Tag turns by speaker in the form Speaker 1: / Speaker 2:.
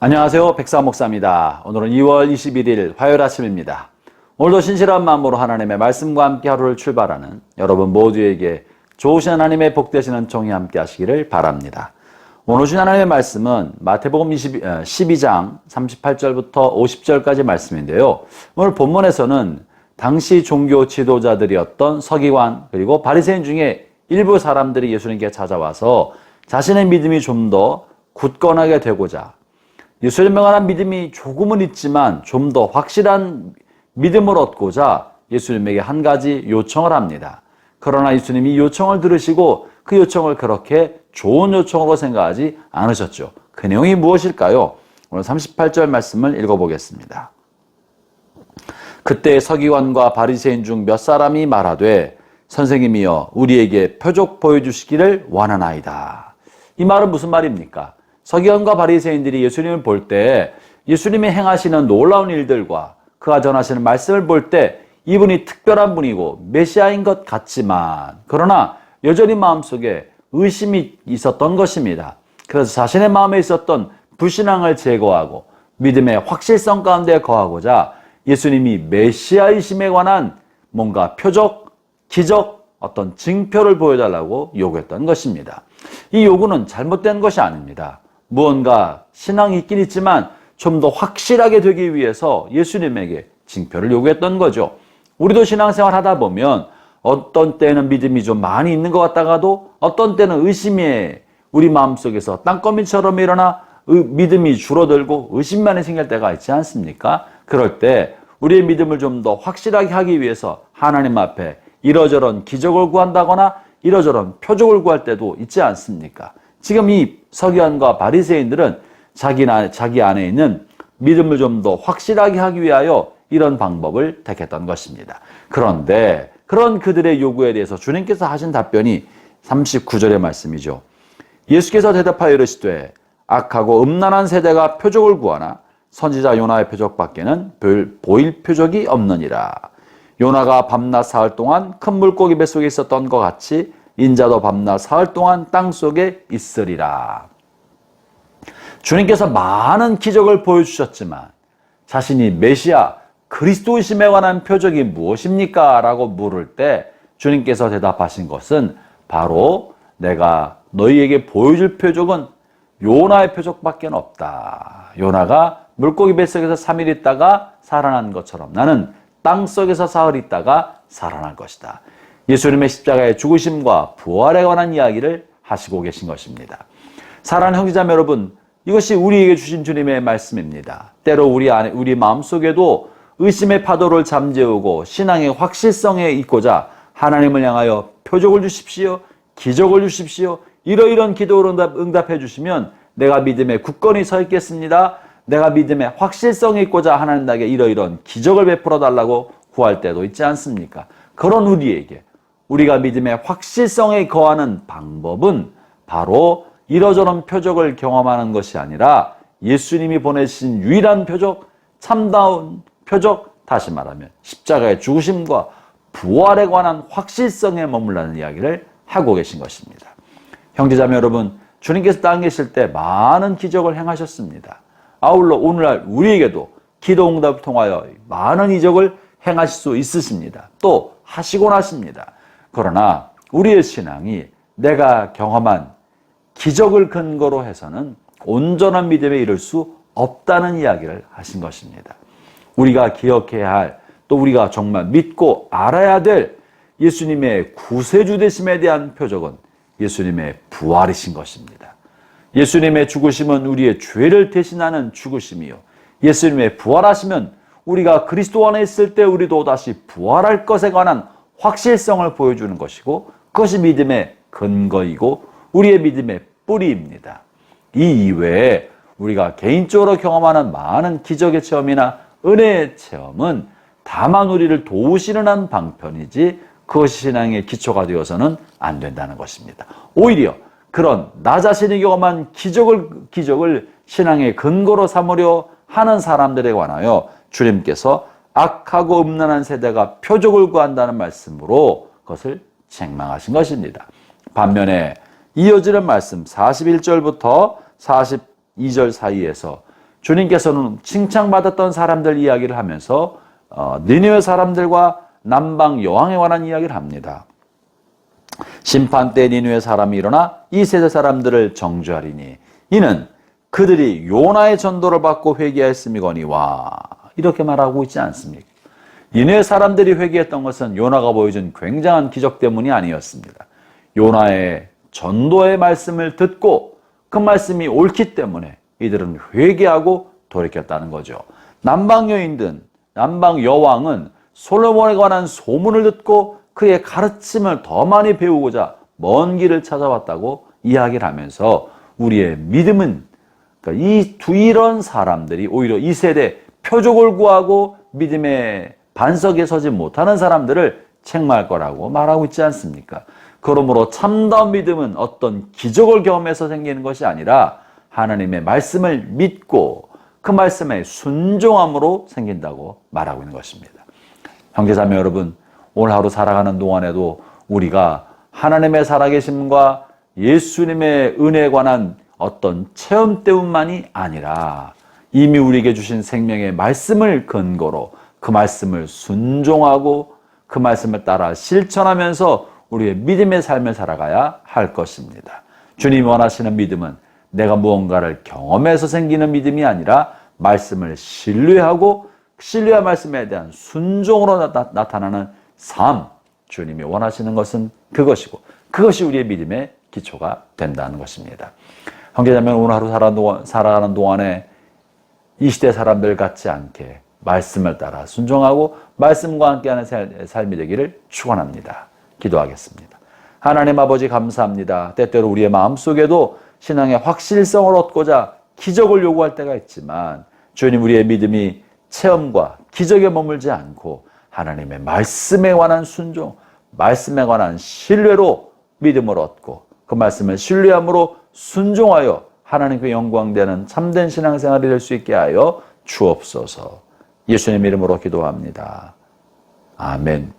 Speaker 1: 안녕하세요. 백사 목사입니다. 오늘은 2월 21일 화요일 아침입니다. 오늘도 신실한 마음으로 하나님의 말씀과 함께 하루를 출발하는 여러분 모두에게 좋으신 하나님의 복되시는 종이 함께 하시기를 바랍니다. 오늘 주신 하나님의 말씀은 마태복음 12장 38절부터 50절까지 말씀인데요. 오늘 본문에서는 당시 종교 지도자들이었던 서기관 그리고 바리새인 중에 일부 사람들이 예수님께 찾아와서 자신의 믿음이 좀 더 굳건하게 되고자 예수님에 관한 믿음이 조금은 있지만 좀 더 확실한 믿음을 얻고자 예수님에게 한 가지 요청을 합니다. 그러나 예수님이 이 요청을 들으시고 그 요청을 그렇게 좋은 요청으로 생각하지 않으셨죠. 그 내용이 무엇일까요? 오늘 38절 말씀을 읽어보겠습니다. 그때 서기관과 바리새인 중 몇 사람이 말하되 선생님이여 우리에게 표적 보여주시기를 원하나이다. 이 말은 무슨 말입니까? 서기관과 바리새인들이 예수님을 볼 때 예수님이 행하시는 놀라운 일들과 그가 전하시는 말씀을 볼 때 이분이 특별한 분이고 메시아인 것 같지만 그러나 여전히 마음속에 의심이 있었던 것입니다. 그래서 자신의 마음에 있었던 불신앙을 제거하고 믿음의 확실성 가운데 거하고자 예수님이 메시아이심에 관한 뭔가 표적, 기적, 어떤 징표를 보여달라고 요구했던 것입니다. 이 요구는 잘못된 것이 아닙니다. 무언가 신앙이 있긴 있지만 좀 더 확실하게 되기 위해서 예수님에게 징표를 요구했던 거죠. 우리도 신앙생활 하다 보면 어떤 때는 믿음이 좀 많이 있는 것 같다가도 어떤 때는 의심이 우리 마음속에서 땅거미처럼 일어나 믿음이 줄어들고 의심만이 생길 때가 있지 않습니까? 그럴 때 우리의 믿음을 좀 더 확실하게 하기 위해서 하나님 앞에 이러저런 기적을 구한다거나 이러저런 표적을 구할 때도 있지 않습니까? 지금 이 서기관과 바리새인들은 자기 안에 있는 믿음을 좀 더 확실하게 하기 위하여 이런 방법을 택했던 것입니다. 그런데 그런 그들의 요구에 대해서 주님께서 하신 답변이 39절의 말씀이죠. 예수께서 대답하여 이르시되 악하고 음란한 세대가 표적을 구하나 선지자 요나의 표적밖에는 보일 표적이 없느니라. 요나가 밤낮 사흘 동안 큰 물고기 뱃속에 있었던 것 같이 인자도 밤낮 사흘 동안 땅속에 있으리라. 주님께서 많은 기적을 보여주셨지만 자신이 메시아 그리스도이심에 관한 표적이 무엇입니까? 라고 물을 때 주님께서 대답하신 것은 바로 내가 너희에게 보여줄 표적은 요나의 표적밖에 없다. 요나가 물고기 뱃속에서 3일 있다가 살아난 것처럼 나는 땅속에서 사흘 있다가 살아날 것이다. 예수님의 십자가의 죽으심과 부활에 관한 이야기를 하시고 계신 것입니다. 사랑하는 형제자매 여러분, 이것이 우리에게 주신 주님의 말씀입니다. 때로 우리 마음속에도 의심의 파도를 잠재우고 신앙의 확실성에 있고자 하나님을 향하여 표적을 주십시오, 기적을 주십시오, 이러이런 기도로 응답해 주시면 내가 믿음에 굳건히 서 있겠습니다. 내가 믿음에 확실성이 있고자 하나님 나에게 이러이런 기적을 베풀어 달라고 구할 때도 있지 않습니까? 그런 우리에게 우리가 믿음의 확실성에 거하는 방법은 바로 이러저런 표적을 경험하는 것이 아니라 예수님이 보내신 유일한 표적, 참다운 표적, 다시 말하면 십자가의 죽으심과 부활에 관한 확실성에 머물라는 이야기를 하고 계신 것입니다. 형제자매 여러분, 주님께서 땅에 계실 때 많은 기적을 행하셨습니다. 아울러 오늘날 우리에게도 기도 응답을 통하여 많은 이적을 행하실 수 있으십니다. 또 하시곤 하십니다. 그러나 우리의 신앙이 내가 경험한 기적을 근거로 해서는 온전한 믿음에 이를 수 없다는 이야기를 하신 것입니다. 우리가 기억해야 할, 또 우리가 정말 믿고 알아야 될 예수님의 구세주 되심에 대한 표적은 예수님의 부활이신 것입니다. 예수님의 죽으심은 우리의 죄를 대신하는 죽으심이요, 예수님의 부활하시면 우리가 그리스도 안에 있을 때 우리도 다시 부활할 것에 관한 확실성을 보여주는 것이고 그것이 믿음의 근거이고 우리의 믿음의 뿌리입니다. 이 이외에 우리가 개인적으로 경험하는 많은 기적의 체험이나 은혜의 체험은 다만 우리를 도우시는 한 방편이지 그것이 신앙의 기초가 되어서는 안 된다는 것입니다. 오히려 그런 나 자신이 경험한 기적을 신앙의 근거로 삼으려 하는 사람들에 관하여 주님께서 악하고 음란한 세대가 표적을 구한다는 말씀으로 그것을 책망하신 것입니다. 반면에 이어지는 말씀 41절부터 42절 사이에서 주님께서는 칭찬받았던 사람들 이야기를 하면서 니느웨 사람들과 남방 여왕에 관한 이야기를 합니다. 심판 때 니느웨 사람이 일어나 이 세대 사람들을 정죄하리니 이는 그들이 요나의 전도를 받고 회개하였음이거니와 이렇게 말하고 있지 않습니까? 니느웨 사람들이 회개했던 것은 요나가 보여준 굉장한 기적 때문이 아니었습니다. 요나의 전도의 말씀을 듣고 그 말씀이 옳기 때문에 이들은 회개하고 돌이켰다는 거죠. 남방 여인들, 남방 여왕은 솔로몬에 관한 소문을 듣고 그의 가르침을 더 많이 배우고자 먼 길을 찾아왔다고 이야기를 하면서 우리의 믿음은 그러니까 이런 사람들이 오히려 이 세대 표적을 구하고 믿음의 반석에 서지 못하는 사람들을 책망할 거라고 말하고 있지 않습니까? 그러므로 참다운 믿음은 어떤 기적을 경험해서 생기는 것이 아니라 하나님의 말씀을 믿고 그 말씀에 순종함으로 생긴다고 말하고 있는 것입니다. 형제자매 여러분, 오늘 하루 살아가는 동안에도 우리가 하나님의 살아계심과 예수님의 은혜에 관한 어떤 체험 때문만이 아니라 이미 우리에게 주신 생명의 말씀을 근거로 그 말씀을 순종하고 그 말씀을 따라 실천하면서 우리의 믿음의 삶을 살아가야 할 것입니다. 주님이 원하시는 믿음은 내가 무언가를 경험해서 생기는 믿음이 아니라 말씀을 신뢰하고 신뢰한 말씀에 대한 순종으로 나타나는 삶, 주님이 원하시는 것은 그것이고 그것이 우리의 믿음의 기초가 된다는 것입니다. 형제자매, 오늘 하루 살아가는 동안에 이 시대 사람들 같지 않게 말씀을 따라 순종하고 말씀과 함께하는 삶이 되기를 축원합니다. 기도하겠습니다. 하나님 아버지 감사합니다. 때때로 우리의 마음속에도 신앙의 확실성을 얻고자 기적을 요구할 때가 있지만 주님, 우리의 믿음이 체험과 기적에 머물지 않고 하나님의 말씀에 관한 순종, 말씀에 관한 신뢰로 믿음을 얻고 그 말씀을 신뢰함으로 순종하여 하나님께 영광되는 참된 신앙생활이 될 수 있게 하여 주옵소서. 예수님 이름으로 기도합니다. 아멘.